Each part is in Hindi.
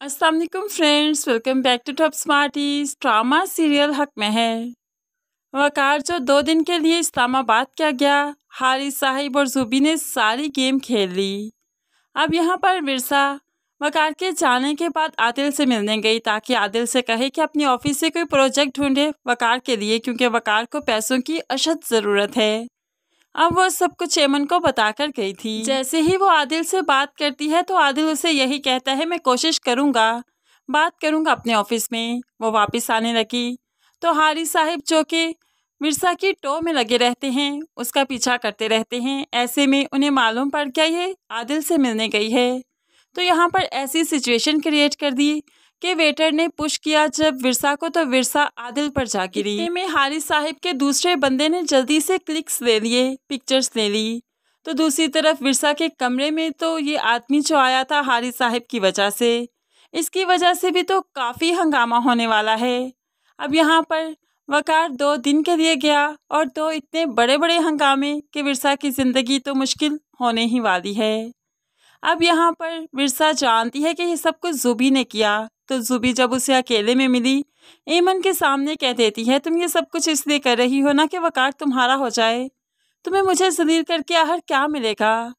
अस्सलाम वालेकुम friends, welcome back to top smarties. Drama serial Haq में है। वकार जो 2 दिन के लिए इस्लामाबाद क्या गया, हारिस साहिब और जुबी ने सारी गेम खेल ली। अब यहाँ पर विरसा वकार के जाने के बाद आदिल से मिलने गई ताकि आदिल से कहे कि अपनी ऑफिस से कोई प्रोजेक्ट ढूंढे वकार के लिए, क्योंकि वकार को पैसों की अशद ज़रूरत है। अब वो सब कुछ एमन को बताकर गई थी। जैसे ही वो आदिल से बात करती है तो आदिल उसे यही कहता है, मैं कोशिश करूँगा, बात करूँगा अपने ऑफिस में। वो वापस आने लगी तो हारिस साहिब जो कि विरसा की टो में लगे रहते हैं उसका पीछा करते रहते हैं। ऐसे में उन्हें मालूम पड़ गया ये आदिल से मिलने गई है। तो यहाँ पर ऐसी सिचुएशन क्रिएट कर दी कि वेटर ने पुश किया जब विरसा को, तो विरसा आदिल पर जा गिरी। इतने में हारिस साहिब के दूसरे बंदे ने जल्दी से क्लिक्स ले लिए, पिक्चर्स ले ली। तो दूसरी तरफ विरसा के कमरे में तो ये आदमी जो आया था हारिस साहिब की वजह से, इसकी वजह से भी तो काफ़ी हंगामा होने वाला है। अब यहाँ पर वकार 2 दिन के लिए गया और 2 इतने बड़े बड़े हंगामे कि विरसा की ज़िंदगी तो मुश्किल होने ही वाली है। अब यहाँ पर विरसा जानती है कि ये सब कुछ जुबी ने किया। तो जुबी जब उसे अकेले में मिली, एमन के सामने कह देती है, तुम ये सब कुछ इसलिए कर रही हो ना कि वकार तुम्हारा हो जाए, तुम्हें मुझे जलील करके आखिर क्या मिलेगा।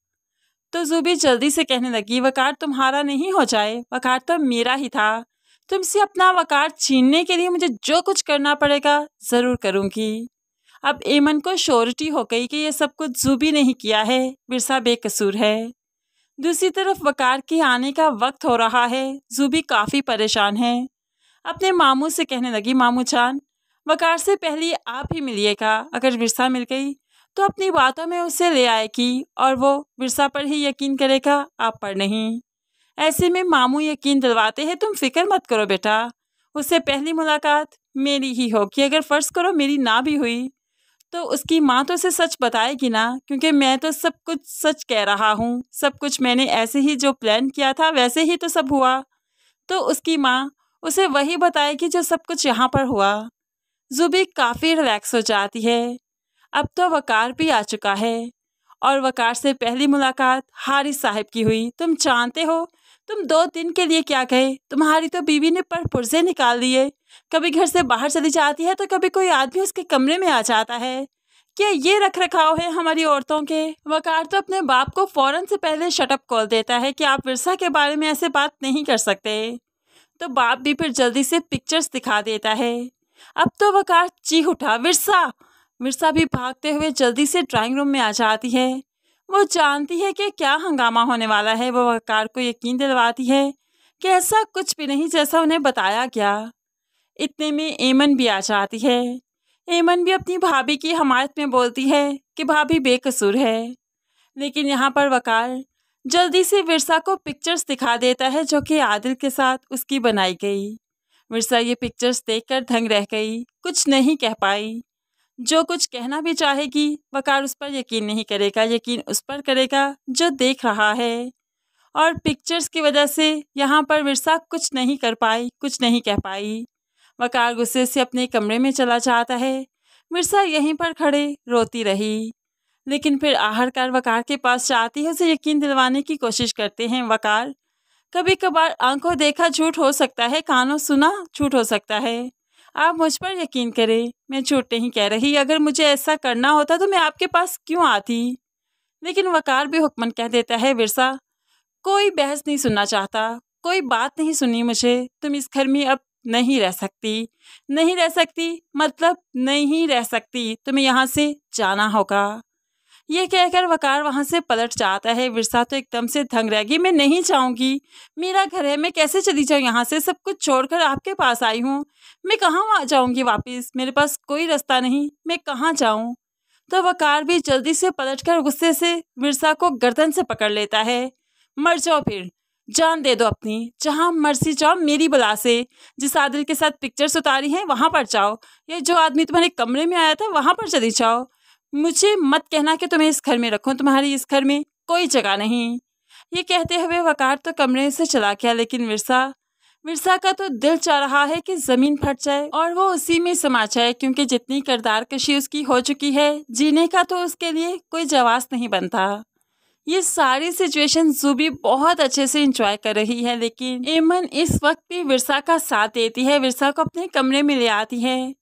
तो जुबी जल्दी से कहने लगी, वकार तुम्हारा नहीं हो जाए, वकार तो मेरा ही था। तुमसे अपना वकार छीनने के लिए मुझे जो कुछ करना पड़ेगा ज़रूर करूँगी। अब एमन को श्योरिटी हो गई कि ये सब कुछ जुबी ने ही किया है, विरसा बेकसूर है। दूसरी तरफ वकार के आने का वक्त हो रहा है। जुबी काफ़ी परेशान है। अपने मामू से कहने लगी, मामू जान, वकार से पहले आप ही मिलिएगा। अगर विरसा मिल गई तो अपनी बातों में उसे ले आएगी और वो विरसा पर ही यकीन करेगा, आप पर नहीं। ऐसे में मामू यकीन दिलवाते हैं, तुम फिक्र मत करो बेटा, उससे पहली मुलाकात मेरी ही होगी। अगर फ़र्ज़ करो मेरी ना भी हुई तो उसकी माँ तो उसे सच बताएगी ना, क्योंकि मैं तो सब कुछ सच कह रहा हूँ। सब कुछ मैंने ऐसे ही जो प्लान किया था वैसे ही तो सब हुआ। तो उसकी माँ उसे वही बताएगी जो सब कुछ यहाँ पर हुआ। जुबी काफ़ी रिलैक्स हो जाती है। अब तो वकार भी आ चुका है और वकार से पहली मुलाकात हारिस साहिब की हुई। तुम जानते हो तुम 2 दिन के लिए क्या गए, तुम्हारी तो बीवी ने पर पुर्जे निकाल दिए। कभी घर से बाहर चली जाती है तो कभी कोई आदमी उसके कमरे में आ जाता है। क्या ये रख रखाव है हमारी औरतों के। वकार तो अपने बाप को फौरन से पहले शटअप कॉल देता है कि आप विरसा के बारे में ऐसे बात नहीं कर सकते। तो बाप भी फिर जल्दी से पिक्चर्स दिखा देता है। अब तो वकार चीख उठा, विरसा। विरसा भी भागते हुए जल्दी से ड्राइंग रूम में आ जाती है। वो जानती है कि क्या हंगामा होने वाला है। वो वकार को यकीन दिलवाती है कि ऐसा कुछ भी नहीं जैसा उन्हें बताया गया। इतने में एमन भी आ जाती है। एमन भी अपनी भाभी की हमायत में बोलती है कि भाभी बेकसूर है। लेकिन यहाँ पर वकार जल्दी से विरसा को पिक्चर्स दिखा देता है जो कि आदिल के साथ उसकी बनाई गई। विरसा ये पिक्चर्स देखकर दंग रह गई, कुछ नहीं कह पाई। जो कुछ कहना भी चाहेगी वकार उस पर यकीन नहीं करेगा, यकीन उस पर करेगा जो देख रहा है। और पिक्चर्स की वजह से यहाँ पर विरसा कुछ नहीं कर पाई, कुछ नहीं कह पाई। वकार गुस्से से अपने कमरे में चला जाता है। विरसा यहीं पर खड़े रोती रही। लेकिन फिर आखिरकार वकार के पास जाती है, उसे यकीन दिलवाने की कोशिश करते हैं। वकार, कभी कभार आंखों देखा झूठ हो सकता है, कानों सुना झूठ हो सकता है। आप मुझ पर यकीन करें, मैं झूठ नहीं कह रही। अगर मुझे ऐसा करना होता तो मैं आपके पास क्यों आती। लेकिन वकार भी हुक्मन कह देता है, विरसा कोई बहस नहीं सुनना चाहता, कोई बात नहीं सुननी मुझे। तुम इस घर में अब नहीं रह सकती। नहीं रह सकती मतलब नहीं रह सकती, तुम्हें यहाँ से जाना होगा। ये कहकर वकार वहाँ से पलट जाता है। विरसा तो एकदम से दंग रह गई, मैं नहीं जाऊँगी, मेरा घर है, मैं कैसे चली जाऊँ यहाँ से। सब कुछ छोड़कर आपके पास आई हूँ, मैं कहाँ जाऊँगी वापस, मेरे पास कोई रास्ता नहीं, मैं कहाँ जाऊँ। तो वकार भी जल्दी से पलटकर गुस्से से विरसा को गर्दन से पकड़ लेता है। मर जाओ फिर, जान दे दो अपनी, जहाँ मर्जी जाओ मेरी बला से। जिस आदिल के साथ पिक्चर्स उतारी हैं वहाँ पर जाओ, ये जो आदमी तुम्हारे कमरे में आया था वहाँ पर चली जाओ। मुझे मत कहना कि तुम्हें इस घर में रखूं, तुम्हारी इस घर में कोई जगह नहीं। ये कहते हुए वकार तो कमरे से चला गया। लेकिन विरसा का तो दिल चाह रहा है कि ज़मीन फट जाए और वो उसी में समा जाए, क्योंकि जितनी किरदार कशी उसकी हो चुकी है, जीने का तो उसके लिए कोई जवाब नहीं बनता। ये सारी सिचुएशन ज़ूबी बहुत अच्छे से एंजॉय कर रही है, लेकिन एमन इस वक्त भी विरसा का साथ देती है, विरसा को अपने कमरे में ले आती है।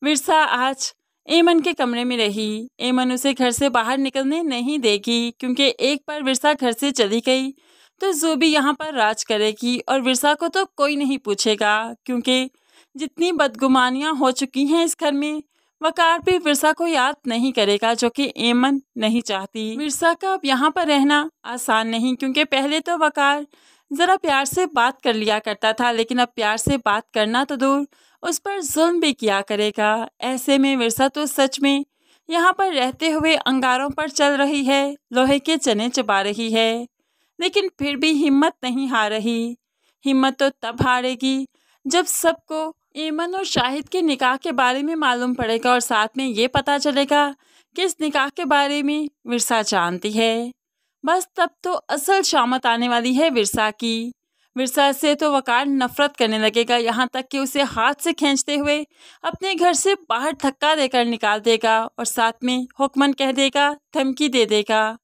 विरसा आज एमन के कमरे में रही। एमन उसे घर से बाहर निकलने नहीं देगी, क्योंकि एक बार विरसा घर से चली गई तो ज़ूबी यहाँ पर राज करेगी और विरसा को तो कोई नहीं पूछेगा, क्योंकि जितनी बदगुमानियाँ हो चुकी हैं इस घर में, वकार भी विरसा को याद नहीं करेगा, जो कि एमन नहीं चाहती। विरसा का अब यहाँ पर रहना आसान नहीं, क्योंकि पहले तो वकार ज़रा प्यार से बात कर लिया करता था, लेकिन अब प्यार से बात करना तो दूर, उस पर जुल्म भी किया करेगा। ऐसे में विरसा तो सच में यहाँ पर रहते हुए अंगारों पर चल रही है, लोहे के चने चबा रही है, लेकिन फिर भी हिम्मत नहीं हार रही। हिम्मत तो तब हारेगी जब सबको एमन और शाहिद के निकाह के बारे में मालूम पड़ेगा और साथ में ये पता चलेगा कि इस निकाह के बारे में विरसा जानती है। बस तब तो असल शामत आने वाली है विरसा की। विरसा से तो वकार नफरत करने लगेगा, यहाँ तक कि उसे हाथ से खींचते हुए अपने घर से बाहर धक्का देकर निकाल देगा और साथ में हुक्मन कह देगा, धमकी दे देगा,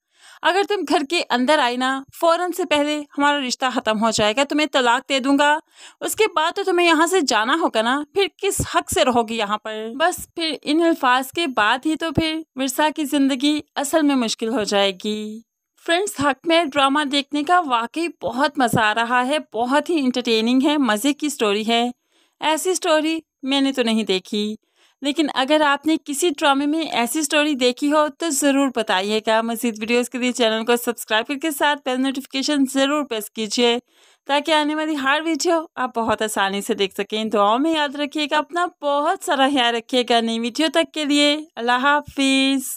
अगर तुम घर के अंदर आई ना, फौरन से पहले हमारा रिश्ता खत्म हो जाएगा, तुम्हें तलाक दे दूंगा, उसके बाद तो तुम्हें यहाँ से जाना होगा ना, फिर किस हक से रहोगी यहाँ पर। बस फिर इन अल्फाज के बाद ही तो फिर विरसा की जिंदगी असल में मुश्किल हो जाएगी। फ्रेंड्स, हक में ड्रामा देखने का वाकई बहुत मज़ा आ रहा है, बहुत ही इंटरटेनिंग है, मज़े की स्टोरी है। ऐसी स्टोरी मैंने तो नहीं देखी, लेकिन अगर आपने किसी ड्रामे में ऐसी स्टोरी देखी हो तो ज़रूर बताइएगा। मज़ीद वीडियोस के लिए चैनल को सब्सक्राइब करके साथ बेल नोटिफिकेशन ज़रूर प्रेस कीजिए, ताकि आने वाली हर वीडियो आप बहुत आसानी से देख सकें। दुआओं में याद रखिएगा, अपना बहुत सारा ख्याल रखिएगा। नई वीडियो तक के लिए अल्लाह हाफिज़।